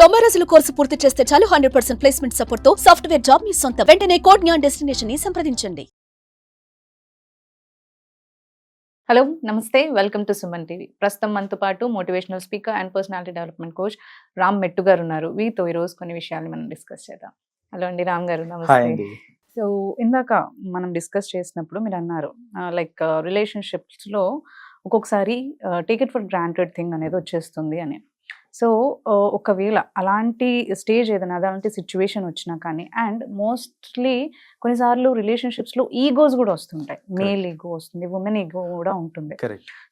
90 రోజుల కోర్సు పూర్తి చేస్తే చాలు 100% ప్లేస్మెంట్ సపోర్ట్ తో సాఫ్ట్వేర్ జాబ్ మీ సొంతం. వెంటనే కోడ్ జ్ఞాన్ డెస్టినేషన్ ని సంప్రదించండి. హలో నమస్తే, వెల్కమ్ టు సుమన్ టీవీ. ప్రస్తుతం మనతో పాటు motivational speaker and personality development coach Ram మెట్టు గారు ఉన్నారు. వీరితో ఈరోజు కొన్ని విషయాలు మనం డిస్కస్ చేద్దాం. హలో అండి రామ్ గారు, నమస్తే. సో ఇందాక మనం డిస్కస్ చేసినప్పుడు మీరు అన్నారు లైక్ రిలేషన్షిప్స్లో ఒక్కొక్కసారి take it for granted thing అనేది వచ్చేస్తుంది అని. సో ఒకవేళ అలాంటి స్టేజ్ ఏదైనా అలాంటి సిచ్యువేషన్ వచ్చినా కానీ, అండ్ మోస్ట్లీ కొన్నిసార్లు రిలేషన్షిప్స్లో ఈగోస్ కూడా వస్తుంటాయి. మేల్ ఈగో వస్తుంది, ఉమెన్ ఈగో కూడా ఉంటుంది.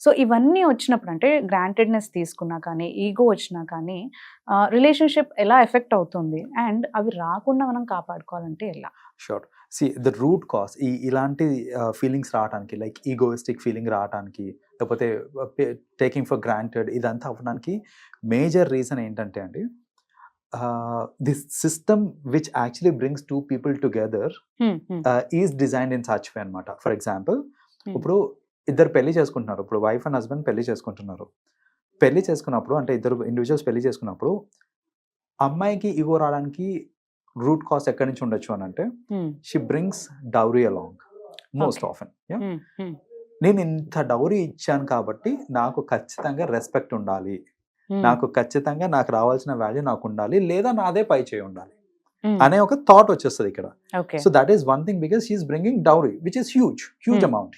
సో ఇవన్నీ వచ్చినప్పుడు అంటే గ్రాంటెడ్నెస్ తీసుకున్నా కానీ, ఈగో వచ్చినా కానీ రిలేషన్షిప్ ఎలా ఎఫెక్ట్ అవుతుంది అండ్ అవి రాకుండా మనం కాపాడుకోవాలంటే ఎలా? షూర్. ద రూట్ కాజ్ ఇలాంటి ఫీలింగ్స్ రావడానికి, లైక్ ఈగోయిస్టిక్ ఫీలింగ్ రావడానికి, లేకపోతే టేకింగ్ ఫర్ గ్రాంటెడ్, ఇదంతా అవ్వడానికి మేజర్ రీజన్ ఏంటంటే అండి, this system which actually brings two people together is designed in such way అనమాట. ఫర్ ఎగ్జాంపుల్, ఇప్పుడు ఇద్దరు పెళ్లి చేసుకుంటున్నారు, ఇప్పుడు వైఫ్ అండ్ హస్బెండ్ పెళ్లి చేసుకుంటున్నారు. పెళ్లి చేసుకున్నప్పుడు అంటే ఇద్దరు ఇండివిజువల్స్ పెళ్లి చేసుకున్నప్పుడు అమ్మాయికి ఈగో రావడానికి రూట్ కాజ్ ఎక్కడి నుంచి ఉండొచ్చు అని అంటే, she brings dowry along most often. నేను ఇంత డౌరీ ఇచ్చాను కాబట్టి నాకు ఖచ్చితంగా రెస్పెక్ట్ ఉండాలి, నాకు ఖచ్చితంగా నాకు రావాల్సిన వాల్యూ నాకు ఉండాలి, లేదా నాదే పై చేయి ఉండాలి అనే ఒక థాట్ వచ్చేస్తుంది ఇక్కడ. So that is one thing, because she is bringing dowry which is huge amount.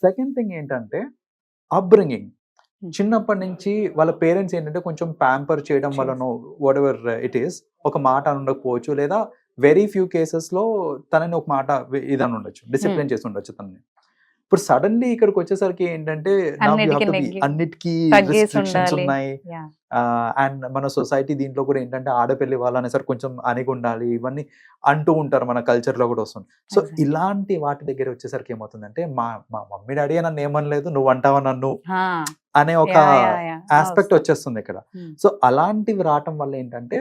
Second thing ఏంటంటే అప్బ్రింగింగ్. చిన్నప్పటి నుంచి వాళ్ళ పేరెంట్స్ ఏంటంటే కొంచెం ప్యాంపర్ చేయడం వలన వాట్ ఎవర్ ఇట్ ఈస్, ఒక మాట ఉండకపోవచ్చు, లేదా వెరీ ఫ్యూ కేసెస్లో తనని ఒక మాట ఇదని ఉండొచ్చు, డిసిప్లిన్ చేసి ఉండొచ్చు తనని. ఇప్పుడు సడన్లీ ఇక్కడికి వచ్చేసరికి ఏంటంటే అన్నిటికీ రెస్ట్రిక్షన్స్ ఉన్నాయి. అండ్ మన సొసైటీ దీంట్లో కూడా ఏంటంటే ఆడపిల్లి వాళ్ళనే సరే కొంచెం అణిగి ఉండాలి, ఇవన్నీ అంటూ ఉంటారు, మన కల్చర్లో కూడా వస్తుంది. సో ఇలాంటి వాటి దగ్గర వచ్చేసరికి ఏమవుతుందంటే, మా మమ్మీ డాడీ నన్ను ఏమనలేదు, నువ్వు అంటావా నన్ను అనే ఒక ఆస్పెక్ట్ వచ్చేస్తుంది ఇక్కడ. సో అలాంటివి రావటం వల్ల ఏంటంటే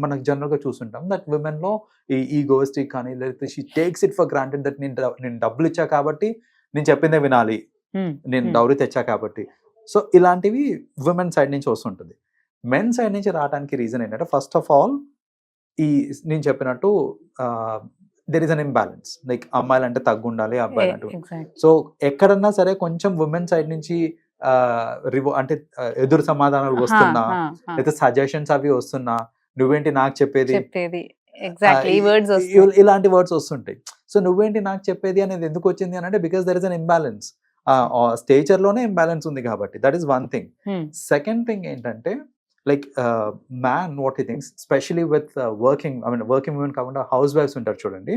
మనకు జనరల్ గా చూస్తుంటాం దట్ విమెన్ లో ఈ ఈగోయిస్టిక్ కానీ, లేకపోతే she takes it for granted that నేను డబ్బులు ఇచ్చా కాబట్టి నేను చెప్పిందే వినాలి, నేను డౌరీ తెచ్చా కాబట్టి. సో ఇలాంటివి విమెన్ సైడ్ నుంచి వస్తుంటుంది. మెన్ సైడ్ నుంచి రావడానికి రీజన్ ఏంటంటే, ఫస్ట్ ఆఫ్ ఆల్ ఈ నేను చెప్పినట్టు there is an imbalance. Like అమ్మాయిలు అంటే తగ్గు ఉండాలి, అబ్బాయిలు అంటే. సో ఎక్కడన్నా సరే కొంచెం విమెన్ సైడ్ నుంచి అంటే ఎదురు సమాధానాలు వస్తున్నా, లేదా సజెషన్స్ అవి వస్తున్నా, నువ్వేంటి నాకు చెప్పేది, ఇలాంటి వర్డ్స్ వస్తుంటాయి. సో నువ్వేంటి నాకు చెప్పేది అనేది ఎందుకు వచ్చింది అని అంటే, because there is an imbalance, stature లోనే ఇంబ్యాలెన్స్ ఉంది కాబట్టి. That is one thing. Second thing ఏంటంటే, like man what he thinks, specially with working women కాకుండా హౌస్ వైఫ్స్ ఉంటారు చూడండి,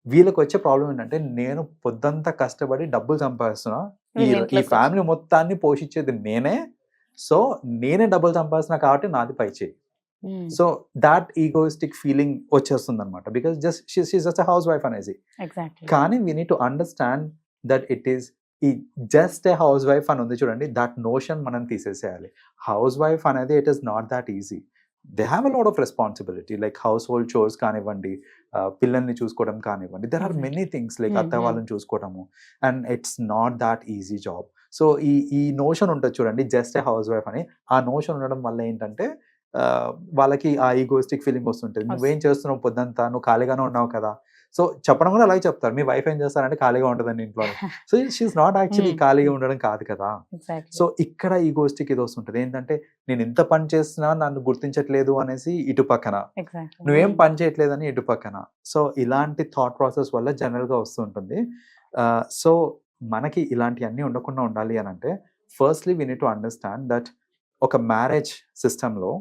వీళ్ళకి వచ్చే ప్రాబ్లం ఏంటంటే, నేను పొద్దంతా కష్టపడి డబ్బులు సంపాదిస్తున్నా, ఈ ఫ్యామిలీ మొత్తాన్ని పోషించేది నేనే, సో నేనే డబ్బులు సంపాదిస్తున్నా కాబట్టి నాది పై చేయి. సో దాట్ ఈగోయిస్టిక్ ఫీలింగ్ వచ్చేస్తుంది అనమాట, because she's just house wife అనేసి. కానీ we need to understand that it is just a house wife అని ఉంది చూడండి, దట్ నోషన్ మనం తీసేసేయాలి. హౌస్ వైఫ్ అనేది it is not that easy. They have a lot of responsibility, like house hold chores కానివ్వండి, పిల్లల్ని చూసుకోవడం కానివ్వండి, there are many things like అత్త వాళ్ళని చూసుకోవడము, and it's not that easy job. So ఈ నోషన్ ఉంటుంది చూడండి, జస్ట్ ఏ హౌస్ వైఫ్ అని. ఆ నోషన్ ఉండడం వల్ల ఏంటంటే వాళ్ళకి ఆ ఈగోయిస్టిక్ ఫీలింగ్ వస్తుంటుంది. నువ్వేం చేస్తున్నావు పొద్దంతా, నువ్వు ఖాళీగానే ఉన్నావు కదా. సో చెప్పడం కూడా అలాగే చెప్తారు, మీ వైఫ్ ఏం చేస్తారంటే ఖాళీగా ఉంటుందండి ఇంట్లో. సో షీఈస్ నాట్ యాక్చువల్లీ ఖాళీగా ఉండడం కాదు కదా. సో ఇక్కడ ఈగోయిస్టిక్ ఇది వస్తుంటుంది ఏంటంటే, నేను ఎంత పని చేస్తున్నా నన్ను గుర్తించట్లేదు అనేసి ఇటు పక్కన, నువ్వేం పని చేయట్లేదని ఇటు పక్కన. సో ఇలాంటి థాట్ ప్రాసెస్ వల్ల జనరల్ గా వస్తుంటుంది. సో మనకి ఇలాంటివన్నీ ఉండకుండా ఉండాలి అని అంటే, firstly we need to understand that ఒక మ్యారేజ్ సిస్టంలో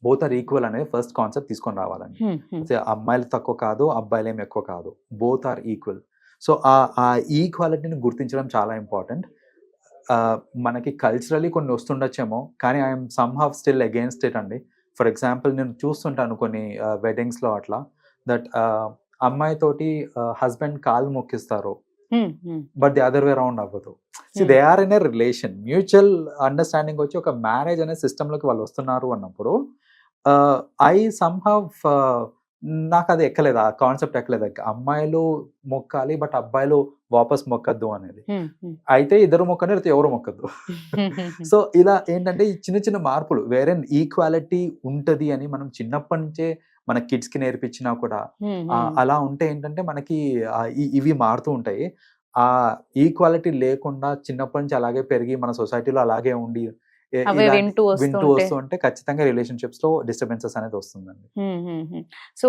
బోత్ ఆర్ ఈక్వల్ అనేది ఫస్ట్ కాన్సెప్ట్ తీసుకొని రావాలండి. అమ్మాయిలు తక్కువ కాదు, అబ్బాయిలు ఏమి ఎక్కువ కాదు, బోత్ ఆర్ ఈక్వల్. సో ఆ ఈక్వాలిటీని గుర్తించడం చాలా ఇంపార్టెంట్. మనకి కల్చరలీ కొన్ని వస్తుండొచ్చేమో, కానీ I'm somehow still against it అండి. ఫర్ ఎగ్జాంపుల్, నేను చూస్తుంటాను కొన్ని వెడ్డింగ్స్లో అట్లా, దట్ అమ్మాయితోటి హస్బెండ్ కాలు మొక్కిస్తారు, but the other way round అవ్వదు. They are in a relation, mutual understanding వచ్చి ఒక మ్యారేజ్ అనే సిస్టంలోకి వాళ్ళు వస్తున్నారు అన్నప్పుడు, ఐ సమ్హౌ నాకు అది ఎక్కలేదు, ఆ కాన్సెప్ట్ ఎక్కలేదు. అమ్మాయిలు మొక్కాలి బట్ అబ్బాయిలు వాపస్ మొక్కద్దు అనేది. అయితే ఇద్దరు మొక్కని లేకపోతే ఎవరు మొక్కద్దు. సో ఇలా ఏంటంటే ఈ చిన్న చిన్న మార్పులు వేరే ఈక్వాలిటీ ఉంటది అని మనం చిన్నప్పటి నుంచే మన కిడ్స్ కి నేర్పించినా కూడా అలా ఉంటే ఏంటంటే మనకి ఇవి మారుతూ ఉంటాయి. ఆ ఈక్వాలిటీ లేకుండా చిన్నప్పటి నుంచి అలాగే పెరిగి మన సొసైటీలో అలాగే ఉండి వింటూ వస్తూ ఉంటే ఖచ్చితంగా రిలేషన్షిప్స్ లో డిస్టర్బెన్సెస్ అనేది వస్తుందండి. So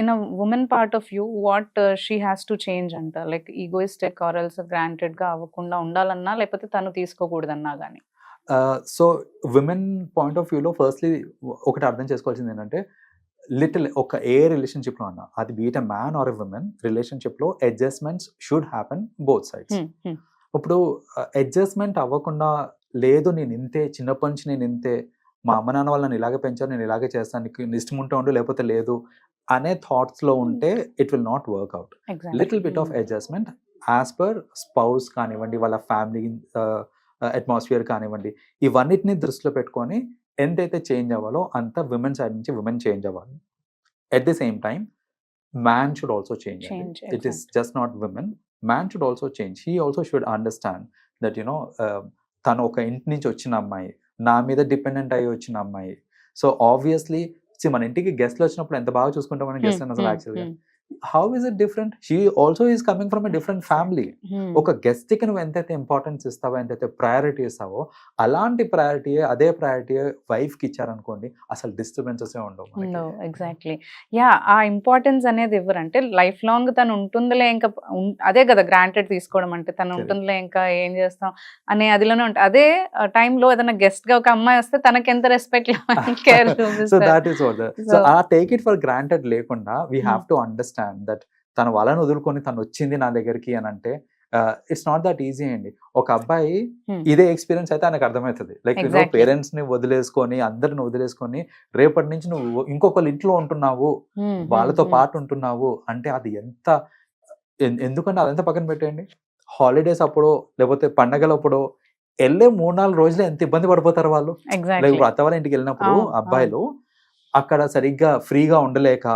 in a women part of view what she has to change అంట, like egoistic or else granted గా అవ్వకుండా ఉండాలన్నా లేకపోతే తను తీసుకోకూడదన్నా గానీ. సో విమెన్ పాయింట్ ఆఫ్ వ్యూలో ఫస్ట్లీ ఒకటి అర్థం చేసుకోవాల్సింది ఏంటంటే లిటిల్ ఒక రిలేషన్షిప్ లో అన్నా అది be it a man or a women relationship లో adjustments should happen both sides. ఇప్పుడు అడ్జస్ట్మెంట్ అవ్వకుండా లేదు నేను ఇంతే చిన్నప్పటి నుంచి నేను ఇంతే మా అమ్మ నాన్న వాళ్ళు నన్ను ఇలాగే పెంచారు నేను ఇలాగే చేస్తాను నీకు ఇష్టం ఉంటే ఉండు లేకపోతే లేదు అనే థాట్స్ లో ఉంటే it will not work out. Little bit of adjustment as per spouse కానివ్వండి వాళ్ళ ఫ్యామిలీ అట్మాస్ఫియర్ కానివ్వండి ఇవన్నిటిని దృష్టిలో పెట్టుకొని ఎంతైతే చేంజ్ అవ్వాలో అంత విమెన్ సైడ్ నుంచి విమెన్ చేంజ్ అవ్వాలి. At the same time man should also change. It is just not women, man should also change. He also should understand that you know తను ఒక ఇంటి నుంచి వచ్చిన అమ్మాయి, నా మీద డిపెండెంట్ అయ్యి వచ్చిన అమ్మాయి. సో ఆబ్వియస్లీ మన ఇంటికి గెస్ట్లు వచ్చినప్పుడు ఎంత బాగా చూసుకుంటాం మనం గెస్ట్ అసలు యాక్చువల్గా how is it different? She also is coming from a different family. ఒక గెస్ట్ కి నువ్వు ఎంతైతే ఇంపార్టెన్స్ ఇస్తావో ఎంతైతే ప్రయారిటీ ఇస్తావో అలాంటి ప్రయారిటీ అదే ప్రయారిటీ వైఫ్ కి ఇచ్చారనుకోండి అసలు డిస్టర్బెన్సెస్ ఉండవు. Exactly yeah. ఆ ఇంపార్టెన్స్ అనేది ఎవరంటే లైఫ్ లాంగ్ తను ఉంటుందిలే ఇంకా అదే కదా గ్రాంటెడ్ తీసుకోవడం అంటే తను ఉంటుందిలే ఇంకా ఏం చేస్తాం అనే అదిలోనే ఉంటుంది. అదే టైంలో ఏదైనా గెస్ట్ గా ఒక అమ్మాయి వస్తే తనకి ఎంత respect care so that is what. So ఆ టేక్ ఇట్ ఫర్ గ్రాంటెడ్ లేకుండా we have to understand that తన వాళ్ళని వదులుకొని తను వచ్చింది నా దగ్గరికి అని అంటే ఇట్స్ నాట్ దట్ ఈజీ అండి. ఒక అబ్బాయి ఇదే ఎక్స్పీరియన్స్ అయితే ఆయనకు అర్థమవుతుంది. లైక్ పేరెంట్స్ ని వదిలేసుకొని అందరిని వదిలేసుకొని రేపటి నుంచి నువ్వు ఇంకొకరి ఇంట్లో ఉంటున్నావు వాళ్ళతో పాటు ఉంటున్నావు అంటే అది ఎంత ఎందుకంటే అదంతా పక్కన పెట్టేయండి. హాలిడేస్ అప్పుడు లేకపోతే పండగలప్పుడు వెళ్ళే 3-4 రోజులు ఎంత ఇబ్బంది పడిపోతారు వాళ్ళు. లైక్ అత్తవాళ్ళ ఇంటికి వెళ్ళినప్పుడు అబ్బాయిలు అక్కడ సరిగ్గా ఫ్రీగా ఉండలేక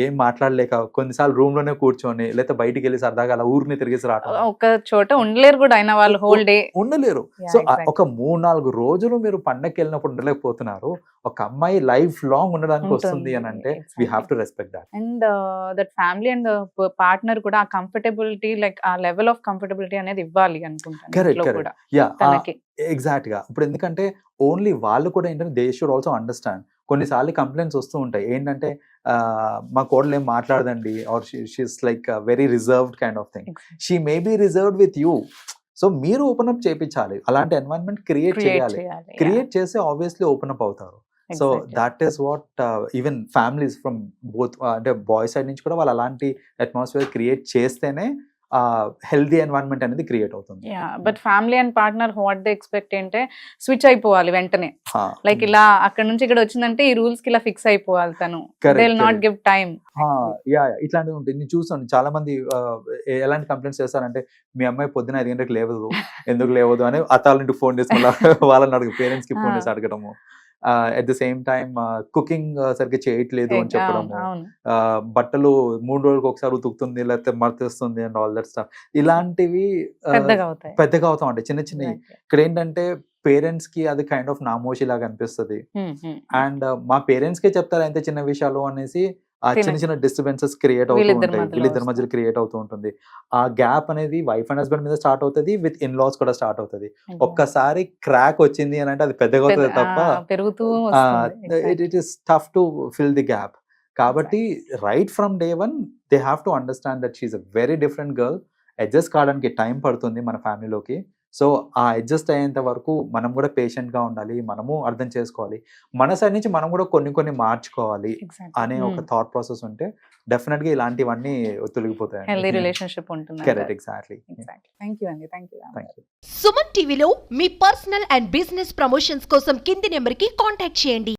ఏం మాట్లాడలేక కొన్నిసార్లు రూమ్ లోనే కూర్చొని లేకపోతే బయటికి వెళ్ళి సరదాగా అలా ఊరిని తిరిగేసి రావడం ఒక చోట ఉండలేరు కూడా అయినా వాళ్ళు హోల్ డే ఉండలేరు. సో ఒక 3-4 రోజులు మీరు పండగకి వెళ్ళినప్పుడు ఉండలేకపోతున్నారు. ఒక అమ్మాయి లైఫ్ లాంగ్ ఉండడానికి వస్తుంది అని అంటే we have to respect that. And that family and partner కూడా ఆ కంఫర్టబిలిటీ లైక్ ఆ లెవెల్ ఆఫ్ కంఫర్టబిలిటీ అనేది ఇవ్వాలి అనుకుంటాను. కరెక్ట్ యా ఎగ్జాక్ట్ గా. ఇప్పుడు ఎందుకంటే ఓన్లీ వాళ్ళు కూడా ఏంటంటే దే షుడ్ ఆల్సో అండర్స్టాండ్. కొన్నిసార్లు కంప్లైంట్స్ వస్తూ ఉంటాయి ఏంటంటే మా కోడలు ఏం మాట్లాడదండి or she's like very reserved kind of thing. She may be reserved with you. So మీరు ఓపెన్ అప్ చేయించాలి, అలాంటి ఎన్వైరన్మెంట్ క్రియేట్ చేయాలి. క్రియేట్ చేస్తే ఆబ్వియస్లీ ఓపెన్ అప్ అవుతారు. So that is what even families from both అంటే boy side నుంచి కూడా వాళ్ళు అలాంటి అట్మాస్ఫియర్ క్రియేట్ చేస్తేనే హెల్దీ ఎన్వైరన్మెంట్ అనేది క్రియేట్ అవుతుంది. But family and partner what they expect అంటే స్విచ్ అయిపోవాలి వెంటనే. లైక్ ఇలా అక్కడ నుంచి ఇక్కడ వచ్చిందంటే ఈ రూల్స్ కి ఇలా ఫిక్స్ అయిపోవాలి తను. They will not give time. ఇట్లాంటివి ఉంటాయి. నేను చూసాను చాలా మంది ఎలాంటి కంప్లైంట్స్ చేస్తారంటే మీ అమ్మాయి పొద్దున 5 గంటలకు లేవదు ఎందుకు లేవదు అని అత్తాళ్ళంటికి ఫోన్ చేసి వాళ్ళని అడుగు పేరెంట్స్ కి ఫోన్ చేసి అడగడము. At the same time cooking సరిగ్గా చేయట్లేదు అని చెప్పడము, బట్టలు 3 రోజులకు ఒకసారి ఉతుకుతుంది లేకపోతే మర్తిస్తుంది అండ్ ఆల్ దట్ స్టఫ్. ఇలాంటివి పెద్దగా అవుతా ఉంటాయి చిన్న చిన్నవి. ఇక్కడ ఏంటంటే పేరెంట్స్ కి అది కైండ్ ఆఫ్ నామోషి లాగా అనిపిస్తుంది. అండ్ మా పేరెంట్స్ కే చెప్తారు అయితే చిన్న విషయాలు అనేసి ఆ చిన్న చిన్న డిస్టర్బెన్సెస్ క్రియేట్ అవుతూ ఉంటాయి, వీళ్ళిద్దరి మధ్యలో క్రియేట్ అవుతూ ఉంటుంది. ఆ గ్యాప్ అనేది వైఫ్ అండ్ హస్బెండ్ మీద స్టార్ట్ అవుతుంది, విత్ ఇన్ లాస్ కూడా స్టార్ట్ అవుతుంది. ఒక్కసారి క్రాక్ వచ్చింది అని అంటే అది పెద్దగా అవుతుంది తప్ప it is tough to fill the gap. కాబట్టి right from day one they have to understand that she is a very different girl. Adjust కావడానికి టైం పడుతుంది మన ఫ్యామిలీలోకి. సో ఆ అడ్జస్ట్ అయ్యేంత వరకు మనం కూడా పేషెంట్ గా ఉండాలి, మనము అర్థం చేసుకోవాలి, మన సైడ్ నుంచి మనం కూడా కొన్ని మార్చుకోవాలి అనే ఒక థాట్ ప్రాసెస్ ఉంటే డెఫినెట్ గా ఇలాంటివన్నీ తొలగిపోతాయి. హెల్దీ రిలేషన్షిప్ ఉంటుంది. Correct, exactly. థాంక్యూ అండి. థాంక్యూ. సుమన్ టీవీలో మీ పర్సనల్ అండ్ బిజినెస్ ప్రమోషన్స్ కోసం కింది నెంబర్ కి కాంటాక్ట్ చేయండి.